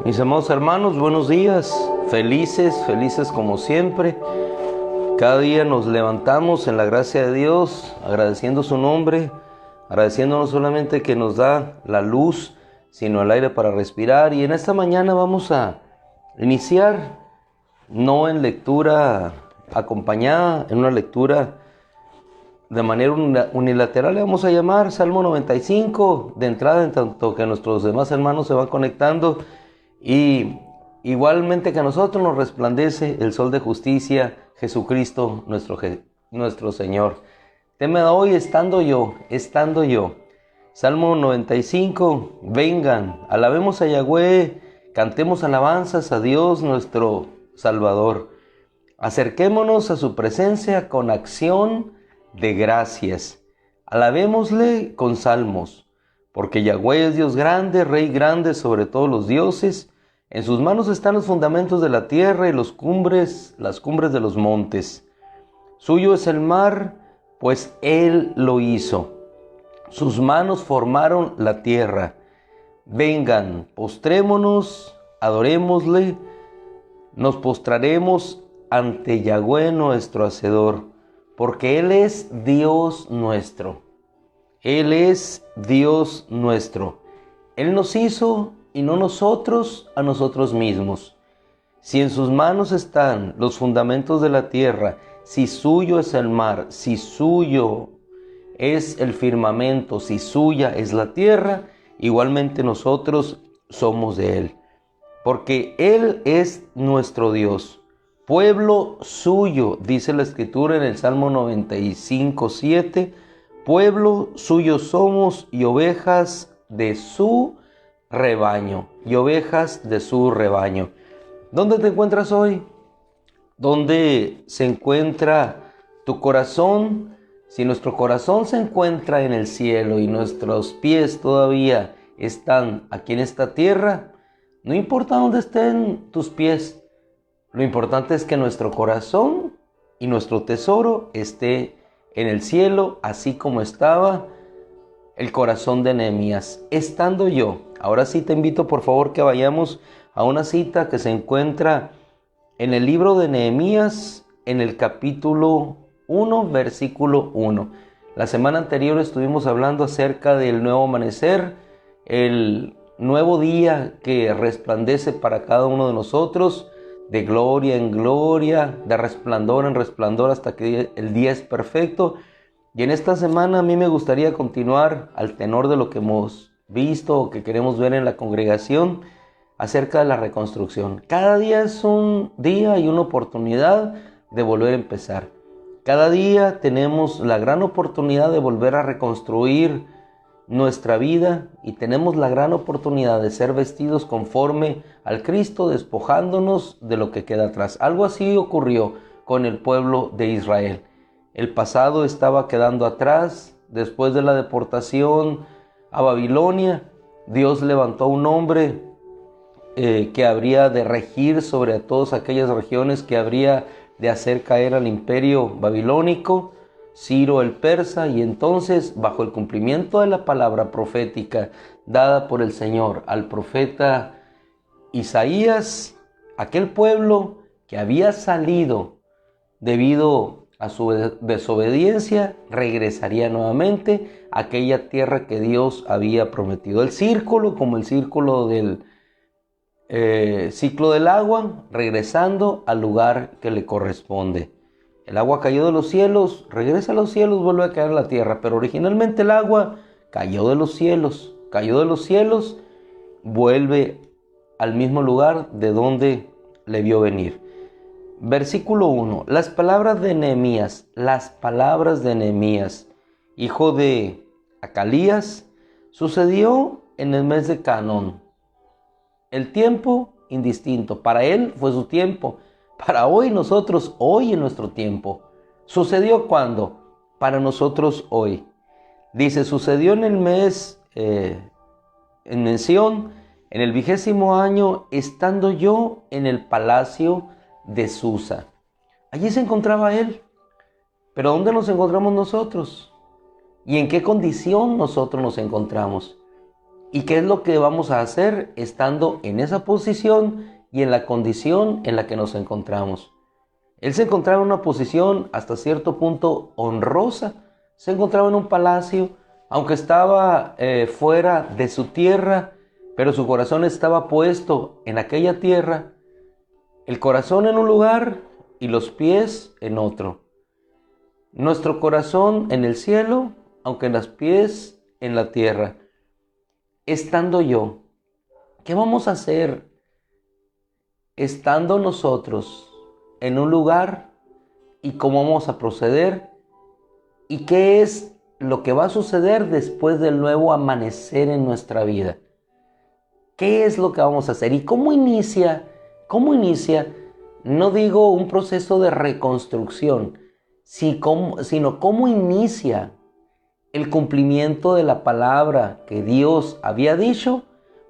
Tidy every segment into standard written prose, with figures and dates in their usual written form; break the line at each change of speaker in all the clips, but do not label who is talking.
Mis amados hermanos, buenos días, felices como siempre. Cada día nos levantamos en la gracia de Dios, agradeciendo su nombre, agradeciendo no solamente que nos da la luz, sino el aire para respirar. Y en esta mañana vamos a iniciar, no en lectura acompañada, en una lectura de manera unilateral, le vamos a llamar Salmo 95, de entrada, en tanto que nuestros demás hermanos se van conectando. Y igualmente que a nosotros nos resplandece el sol de justicia, Jesucristo nuestro Señor. Tema hoy, estando yo. Salmo 95, vengan, alabemos a Yahweh, cantemos alabanzas a Dios nuestro Salvador. Acerquémonos a su presencia con acción de gracias. Alabémosle con salmos, porque Yahweh es Dios grande, Rey grande sobre todos los dioses. En sus manos están los fundamentos de la tierra y las cumbres de los montes. Suyo es el mar, pues Él lo hizo. Sus manos formaron la tierra. Vengan, postrémonos, adorémosle, nos postraremos ante Yahweh nuestro Hacedor, porque Él es Dios nuestro. Él es Dios nuestro. Él nos hizo y no nosotros a nosotros mismos. Si en sus manos están los fundamentos de la tierra, si suyo es el mar, si suyo es el firmamento, si suya es la tierra, igualmente nosotros somos de Él. Porque Él es nuestro Dios, pueblo suyo, dice la Escritura en el Salmo 95, 7, pueblo suyo somos y ovejas de su rebaño, ¿Dónde te encuentras hoy? ¿Dónde se encuentra tu corazón? Si nuestro corazón se encuentra en el cielo y nuestros pies todavía están aquí en esta tierra, no importa dónde estén tus pies, lo importante es que nuestro corazón y nuestro tesoro esté en el cielo, así como estaba el corazón de Nehemías, estando yo. Ahora sí te invito por favor que vayamos a una cita que se encuentra en el libro de Nehemías, en el capítulo 1, versículo 1. La semana anterior estuvimos hablando acerca del nuevo amanecer, el nuevo día que resplandece para cada uno de nosotros, de gloria en gloria, de resplandor en resplandor, hasta que el día es perfecto. Y en esta semana a mí me gustaría continuar al tenor de lo que hemos visto o que queremos ver en la congregación acerca de la reconstrucción. Cada día es un día y una oportunidad de volver a empezar. Cada día tenemos la gran oportunidad de volver a reconstruir nuestra vida y tenemos la gran oportunidad de ser vestidos conforme al Cristo, despojándonos de lo que queda atrás. Algo así ocurrió con el pueblo de Israel. El pasado estaba quedando atrás. Después de la deportación a Babilonia, Dios levantó un hombre que habría de regir sobre todas aquellas regiones, que habría de hacer caer al imperio babilónico, Ciro el persa. Y entonces, bajo el cumplimiento de la palabra profética dada por el Señor al profeta Isaías, aquel pueblo que había salido debido a su desobediencia regresaría nuevamente a aquella tierra que Dios había prometido. El círculo, como el círculo del ciclo del agua, regresando al lugar que le corresponde. El agua cayó de los cielos, regresa a los cielos, vuelve a caer a la tierra, pero originalmente el agua cayó de los cielos, vuelve al mismo lugar de donde le vio venir. Versículo 1. Las palabras de Nehemías, hijo de Acalías, sucedió en el mes de Canón. El tiempo indistinto, para él fue su tiempo, para nosotros hoy en nuestro tiempo. ¿Sucedió cuándo? Para nosotros hoy. Dice, sucedió en el mes, en mención, en el 20º año, estando yo en el palacio de Susa. Allí se encontraba él. Pero ¿dónde nos encontramos nosotros? ¿Y en qué condición nosotros nos encontramos? ¿Y qué es lo que vamos a hacer estando en esa posición y en la condición en la que nos encontramos? Él se encontraba en una posición hasta cierto punto honrosa. Se encontraba en un palacio, aunque estaba fuera de su tierra, pero su corazón estaba puesto en aquella tierra. El corazón en un lugar y los pies en otro. Nuestro corazón en el cielo, aunque los pies en la tierra. Estando yo, ¿qué vamos a hacer estando nosotros en un lugar y cómo vamos a proceder y qué es lo que va a suceder después del nuevo amanecer en nuestra vida? ¿Qué es lo que vamos a hacer? ¿Y cómo inicia? ¿Cómo inicia? No digo un proceso de reconstrucción, sino cómo inicia el cumplimiento de la palabra que Dios había dicho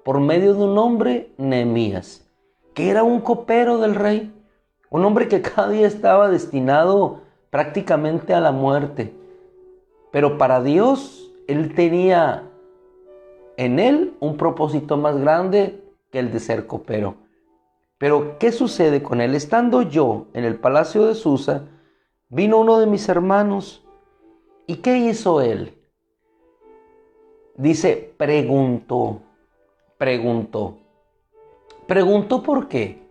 por medio de un hombre, Nehemías, que era un copero del rey, un hombre que cada día estaba destinado prácticamente a la muerte. Pero para Dios, él tenía en él un propósito más grande que el de ser copero. Pero ¿qué sucede con él? Estando yo en el palacio de Susa, vino uno de mis hermanos. ¿Y qué hizo él? Dice, preguntó. ¿Preguntó por qué?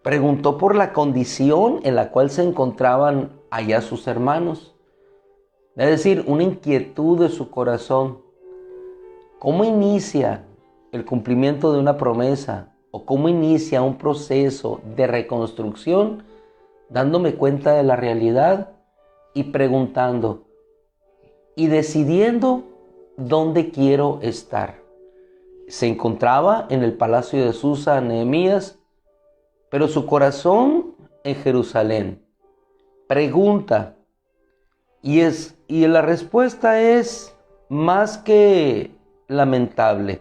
Preguntó por la condición en la cual se encontraban allá sus hermanos. Es decir, una inquietud de su corazón. ¿Cómo inicia el cumplimiento de una promesa? ¿O cómo inicia un proceso de reconstrucción? Dándome cuenta de la realidad y preguntando y decidiendo dónde quiero estar. Se encontraba en el palacio de Susa Nehemías, pero su corazón en Jerusalén. Pregunta, y la respuesta es más que lamentable.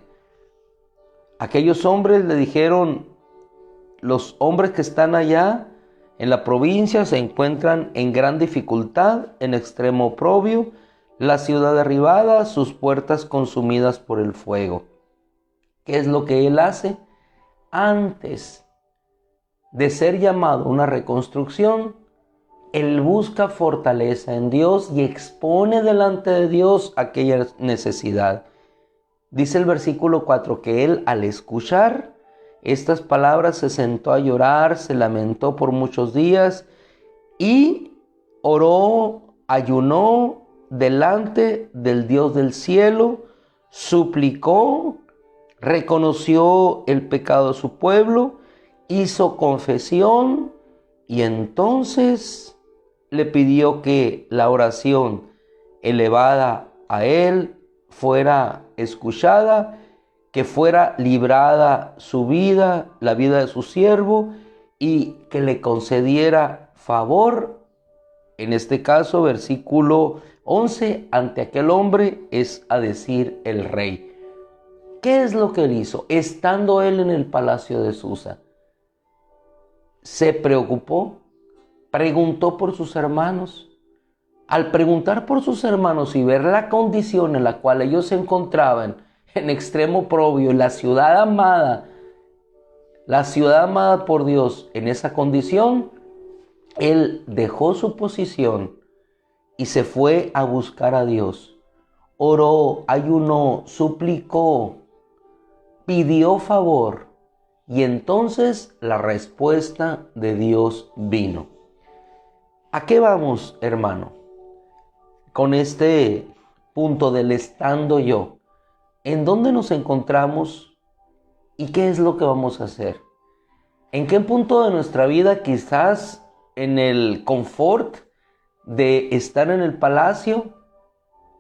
Aquellos hombres le dijeron, los hombres que están allá en la provincia se encuentran en gran dificultad, en extremo oprobio, la ciudad derribada, sus puertas consumidas por el fuego. ¿Qué es lo que él hace? Antes de ser llamado a una reconstrucción, él busca fortaleza en Dios y expone delante de Dios aquella necesidad. Dice el versículo 4 que él, al escuchar estas palabras, se sentó a llorar, se lamentó por muchos días y oró, ayunó delante del Dios del cielo, suplicó, reconoció el pecado de su pueblo, hizo confesión y entonces le pidió que la oración elevada a él fuera escuchada, que fuera librada su vida, la vida de su siervo, y que le concediera favor. En este caso, versículo 11, ante aquel hombre, es a decir, el rey. ¿Qué es lo que él hizo? Estando él en el palacio de Susa, se preocupó, preguntó por sus hermanos. Al preguntar por sus hermanos y ver la condición en la cual ellos se encontraban, en extremo oprobio, la ciudad amada por Dios en esa condición, él dejó su posición y se fue a buscar a Dios. Oró, ayunó, suplicó, pidió favor y entonces la respuesta de Dios vino. ¿A qué vamos, hermano? Con este punto del estando yo. ¿En dónde nos encontramos y qué es lo que vamos a hacer? ¿En qué punto de nuestra vida, quizás en el confort de estar en el palacio,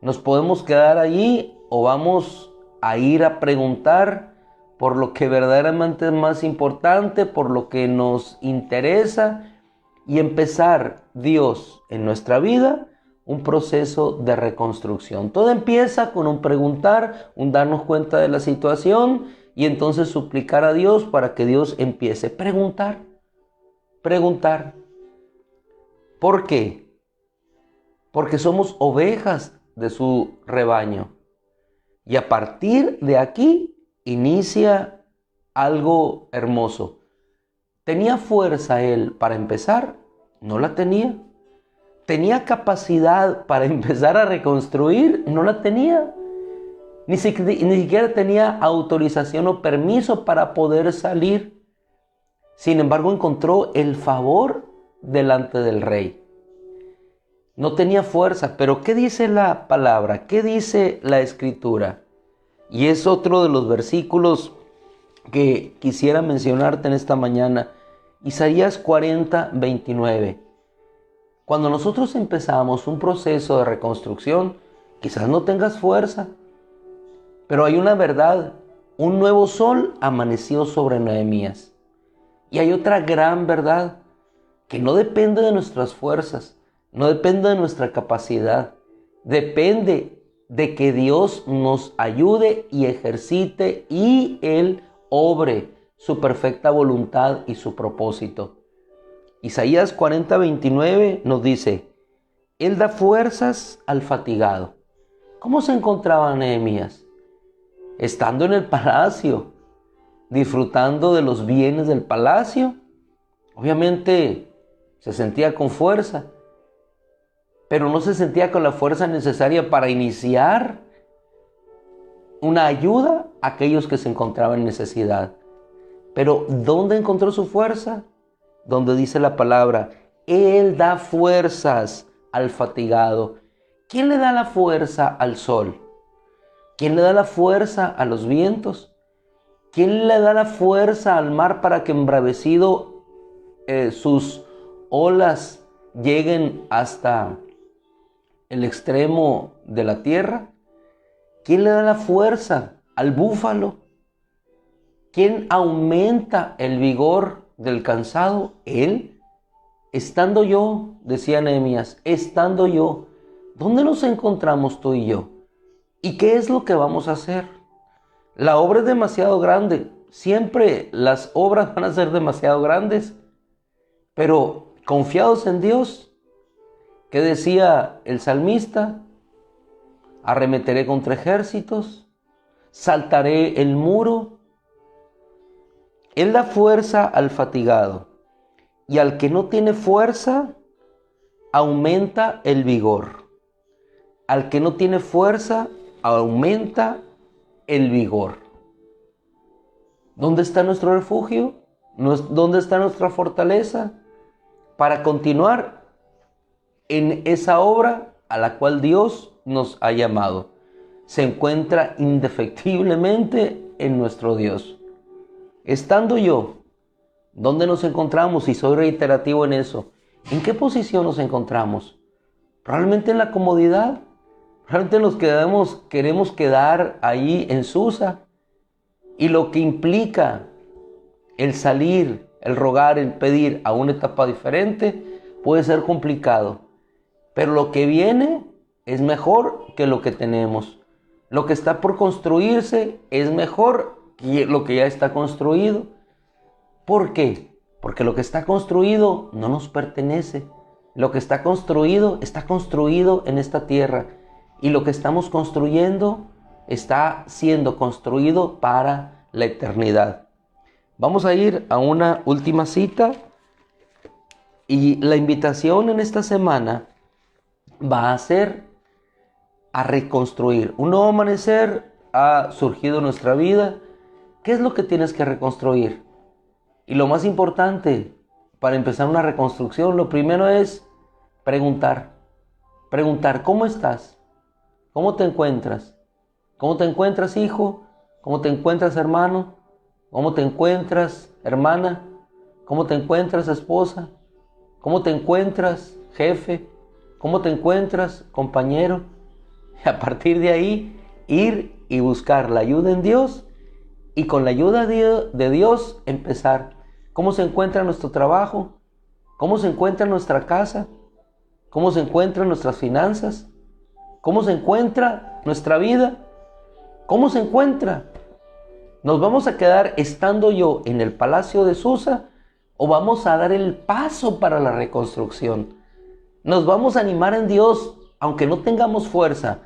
nos podemos quedar allí o vamos a ir a preguntar por lo que verdaderamente es más importante, por lo que nos interesa y empezar Dios en nuestra vida un proceso de reconstrucción? Todo empieza con un preguntar, un darnos cuenta de la situación y entonces suplicar a Dios para que Dios empiece a preguntar. ¿Por qué? Porque somos ovejas de su rebaño. Y a partir de aquí inicia algo hermoso. ¿Tenía fuerza él para empezar? No la tenía. ¿Tenía capacidad para empezar a reconstruir? No la tenía. Ni siquiera tenía autorización o permiso para poder salir. Sin embargo, encontró el favor delante del rey. No tenía fuerza, pero ¿qué dice la palabra? ¿Qué dice la escritura? Y es otro de los versículos que quisiera mencionarte en esta mañana. Isaías 40, 29. Cuando nosotros empezamos un proceso de reconstrucción, quizás no tengas fuerza, pero hay una verdad. Un nuevo sol amaneció sobre Nehemías. Y hay otra gran verdad, que no depende de nuestras fuerzas, no depende de nuestra capacidad, depende de que Dios nos ayude y ejercite y Él obre su perfecta voluntad y su propósito. Isaías 40, 29 nos dice, Él da fuerzas al fatigado. ¿Cómo se encontraba Nehemías? Estando en el palacio, disfrutando de los bienes del palacio. Obviamente se sentía con fuerza, pero no se sentía con la fuerza necesaria para iniciar una ayuda a aquellos que se encontraban en necesidad. Pero ¿dónde encontró su fuerza? Donde dice la palabra, Él da fuerzas al fatigado. ¿Quién le da la fuerza al sol? ¿Quién le da la fuerza a los vientos? ¿Quién le da la fuerza al mar para que embravecido sus olas lleguen hasta el extremo de la tierra? ¿Quién le da la fuerza al búfalo? ¿Quién aumenta el vigor del cansado? Él. Estando yo, decía Nehemías, estando yo, ¿dónde nos encontramos tú y yo? ¿Y qué es lo que vamos a hacer? La obra es demasiado grande. Siempre las obras van a ser demasiado grandes. Pero confiados en Dios, ¿qué decía el salmista? Arremeteré contra ejércitos, saltaré el muro. Él da fuerza al fatigado, y al que no tiene fuerza, aumenta el vigor. Al que no tiene fuerza, aumenta el vigor. ¿Dónde está nuestro refugio? ¿Dónde está nuestra fortaleza? Para continuar en esa obra a la cual Dios nos ha llamado. Se encuentra indefectiblemente en nuestro Dios. Estando yo, ¿dónde nos encontramos? Y soy reiterativo en eso. ¿En qué posición nos encontramos? ¿Probablemente en la comodidad? ¿Realmente nos queremos quedar ahí en Susa? Y lo que implica el salir, el rogar, el pedir a una etapa diferente puede ser complicado. Pero lo que viene es mejor que lo que tenemos. Lo que está por construirse es mejor que lo que ya está construido. ¿Por qué? Porque lo que está construido no nos pertenece. Lo que está construido en esta tierra. Y lo que estamos construyendo está siendo construido para la eternidad. Vamos a ir a una última cita. Y la invitación en esta semana va a ser a reconstruir. Un nuevo amanecer ha surgido en nuestra vida. ¿Qué es lo que tienes que reconstruir? Y lo más importante para empezar una reconstrucción, lo primero es preguntar. Preguntar, ¿cómo estás? ¿Cómo te encuentras? ¿Cómo te encuentras, hijo? ¿Cómo te encuentras, hermano? ¿Cómo te encuentras, hermana? ¿Cómo te encuentras, esposa? ¿Cómo te encuentras, jefe? ¿Cómo te encuentras, compañero? Y a partir de ahí, ir y buscar la ayuda en Dios y con la ayuda de Dios empezar. ¿Cómo se encuentra nuestro trabajo? ¿Cómo se encuentra nuestra casa? ¿Cómo se encuentran nuestras finanzas? ¿Cómo se encuentra nuestra vida? ¿Cómo se encuentra? ¿Nos vamos a quedar estando yo en el palacio de Susa o vamos a dar el paso para la reconstrucción? Nos vamos a animar en Dios, aunque no tengamos fuerza,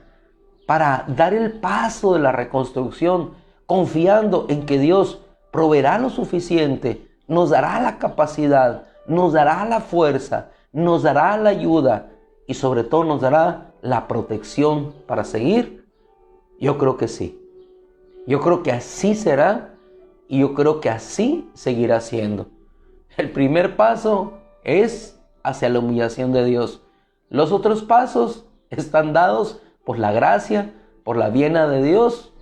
para dar el paso de la reconstrucción, confiando en que Dios proveerá lo suficiente, nos dará la capacidad, nos dará la fuerza, nos dará la ayuda y sobre todo nos dará la protección para seguir? Yo creo que sí. Yo creo que así será y yo creo que así seguirá siendo. El primer paso es hacia la humillación de Dios. Los otros pasos están dados por la gracia, por la viena de Dios,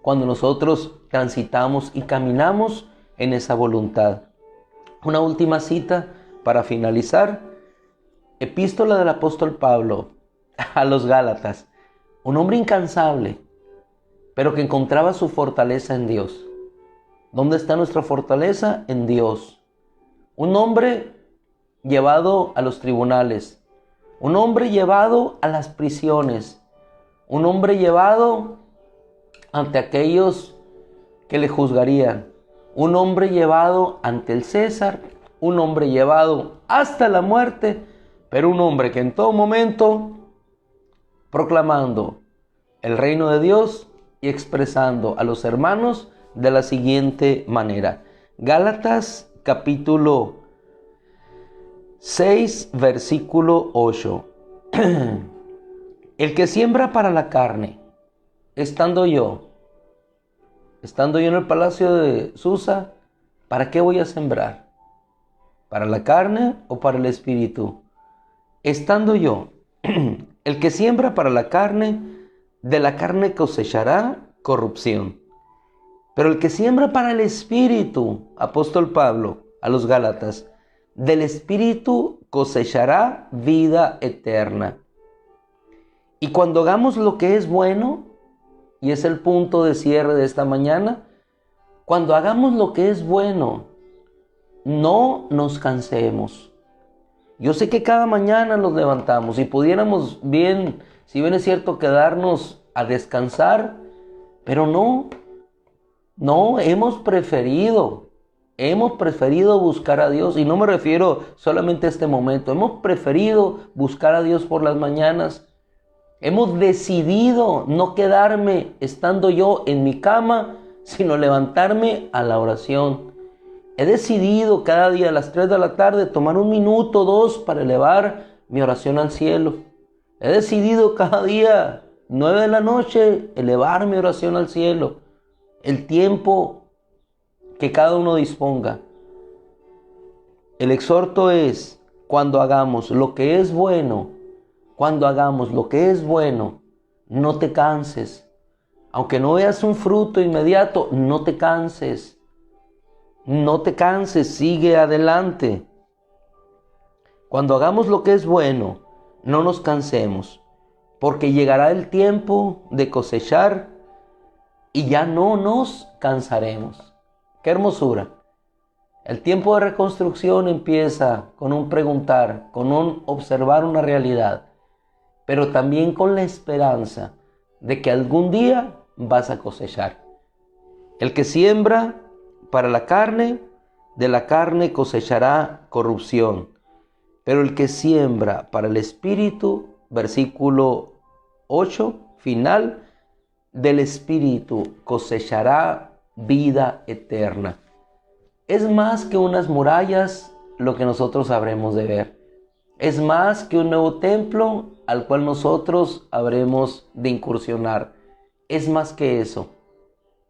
cuando nosotros transitamos y caminamos en esa voluntad. Una última cita para finalizar. Epístola del apóstol Pablo a los Gálatas. Un hombre incansable, pero que encontraba su fortaleza en Dios. ¿Dónde está nuestra fortaleza? En Dios. Un hombre llevado a los tribunales. Un hombre llevado a las prisiones. Un hombre llevado ante aquellos que le juzgarían. Un hombre llevado ante el César. Un hombre llevado hasta la muerte. Pero un hombre que en todo momento, proclamando el reino de Dios y expresando a los hermanos de la siguiente manera. Gálatas capítulo 6, versículo 8. El que siembra para la carne, estando yo en el palacio de Susa, ¿para qué voy a sembrar? ¿Para la carne o para el espíritu? Estando yo, el que siembra para la carne, de la carne cosechará corrupción. Pero el que siembra para el espíritu, apóstol Pablo a los Gálatas, del espíritu cosechará vida eterna. Y cuando hagamos lo que es bueno, y es el punto de cierre de esta mañana, cuando hagamos lo que es bueno, no nos cansemos. Yo sé que cada mañana nos levantamos y pudiéramos bien, si bien es cierto, quedarnos a descansar, pero no, hemos preferido buscar a Dios, y no me refiero solamente a este momento, hemos preferido buscar a Dios por las mañanas. Hemos decidido no quedarme estando yo en mi cama, sino levantarme a la oración. He decidido cada día a las 3 de la tarde tomar 1 minuto, 2 para elevar mi oración al cielo. He decidido cada día, 9 de la noche, elevar mi oración al cielo. El tiempo que cada uno disponga. El exhorto es, cuando hagamos lo que es bueno, no te canses. Aunque no veas un fruto inmediato, no te canses. No te canses, sigue adelante. Cuando hagamos lo que es bueno, no nos cansemos, porque llegará el tiempo de cosechar y ya no nos cansaremos. ¡Qué hermosura! El tiempo de reconstrucción empieza con un preguntar, con un observar una realidad, pero también con la esperanza de que algún día vas a cosechar. El que siembra para la carne, de la carne cosechará corrupción. Pero el que siembra para el espíritu, versículo 8, final, del espíritu cosechará vida eterna. Es más que unas murallas lo que nosotros habremos de ver. Es más que un nuevo templo al cual nosotros habremos de incursionar. Es más que eso.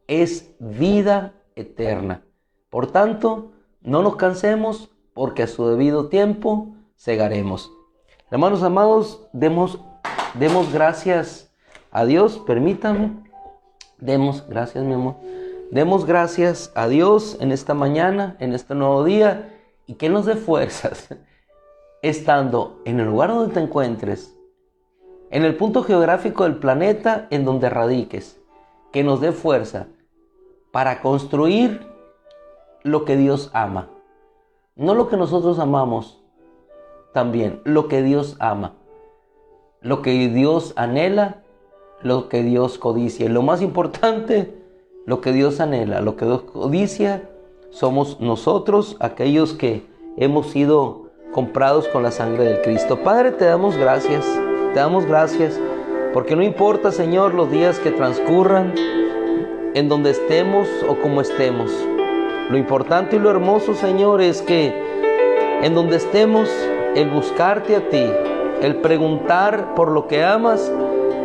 Es vida eterna. Por tanto, no nos cansemos, porque a su debido tiempo segaremos. Hermanos amados, demos gracias a Dios. Permítame. Demos gracias, mi amor. Demos gracias a Dios en esta mañana, en este nuevo día, y que nos dé fuerzas, estando en el lugar donde te encuentres, en el punto geográfico del planeta en donde radiques, que nos dé fuerza para construir lo que Dios ama. No lo que nosotros amamos, también lo que Dios ama, lo que Dios anhela, lo que Dios codicia. Y lo más importante, lo que Dios anhela, lo que Dios codicia, somos nosotros, aquellos que hemos sido comprados con la sangre de Cristo. Padre, te damos gracias Porque no importa, Señor, los días que transcurran, en donde estemos o como estemos. Lo importante y lo hermoso, Señor, es que en donde estemos, el buscarte a ti, el preguntar por lo que amas,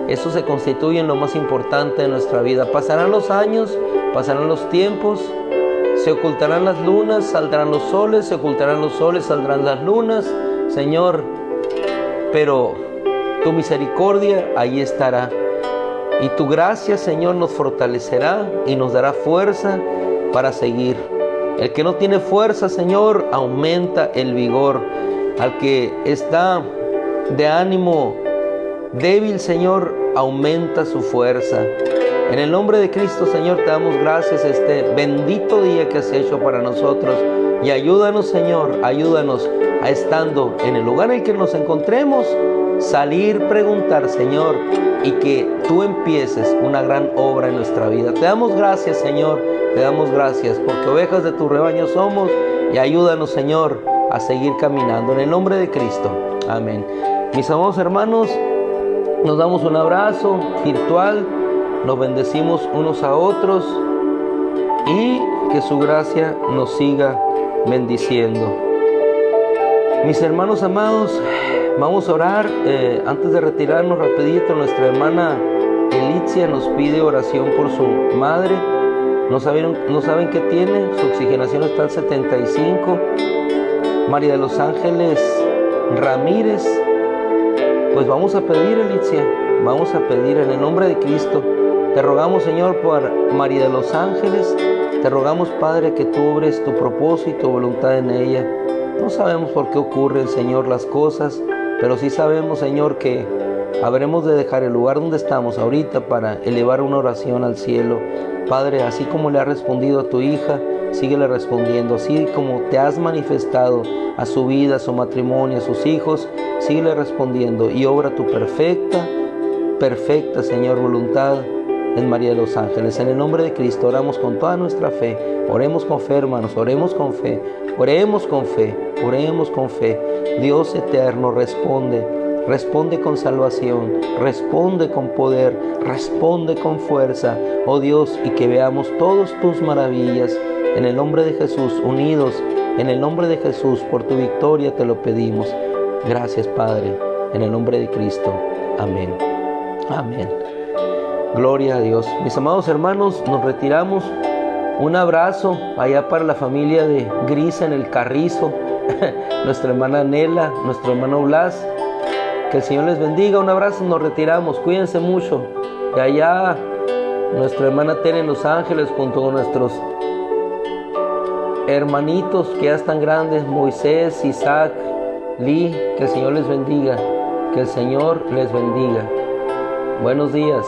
eso se constituye en lo más importante de nuestra vida. Pasarán los años, pasarán los tiempos, se ocultarán las lunas, saldrán los soles, se ocultarán los soles, saldrán las lunas, Señor, pero tu misericordia ahí estará. Y tu gracia, Señor, nos fortalecerá y nos dará fuerza para seguir. El que no tiene fuerza, Señor, aumenta el vigor. Al que está de ánimo débil, Señor, aumenta su fuerza. En el nombre de Cristo, Señor, te damos gracias este bendito día que has hecho para nosotros. Y ayúdanos, Señor, ayúdanos a, estando en el lugar en el que nos encontremos, salir, preguntar, Señor, y que tú empieces una gran obra en nuestra vida. Te damos gracias, Señor, te damos gracias, porque ovejas de tu rebaño somos, y ayúdanos, Señor, a seguir caminando. En el nombre de Cristo, amén. Mis amados hermanos, nos damos un abrazo virtual, nos bendecimos unos a otros, y que su gracia nos siga bendiciendo. Mis hermanos amados, vamos a orar. Antes de retirarnos rapidito, nuestra hermana Elitzia nos pide oración por su madre. No saben qué tiene, su oxigenación está al 75. María de los Ángeles Ramírez, pues vamos a pedir, Elitzia, vamos a pedir en el nombre de Cristo. Te rogamos, Señor, por María de los Ángeles. Te rogamos, Padre, que tú obres tu propósito y tu voluntad en ella. No sabemos por qué ocurren, Señor, las cosas, pero sí sabemos, Señor, que habremos de dejar el lugar donde estamos ahorita para elevar una oración al cielo. Padre, así como le has respondido a tu hija, síguele respondiendo. Así como te has manifestado a su vida, a su matrimonio, a sus hijos, síguele respondiendo y obra tu perfecta, Señor, voluntad en María de los Ángeles. En el nombre de Cristo oramos con toda nuestra fe. Oremos con fe, hermanos, oremos con fe, oremos con fe, oremos con fe. Dios eterno, responde con salvación, responde con poder, responde con fuerza, oh Dios, y que veamos todas tus maravillas. En el nombre de Jesús, unidos, en el nombre de Jesús, por tu victoria te lo pedimos. Gracias, Padre, en el nombre de Cristo. Amén. Amén. Gloria a Dios. Mis amados hermanos, nos retiramos. Un abrazo allá para la familia de Grisa en el Carrizo, nuestra hermana Nela, nuestro hermano Blas. Que el Señor les bendiga. Un abrazo, nos retiramos. Cuídense mucho. Y allá nuestra hermana Tere en Los Ángeles, junto con nuestros hermanitos que ya están grandes, Moisés, Isaac, Lee. Que el Señor les bendiga. Que el Señor les bendiga. Buenos días.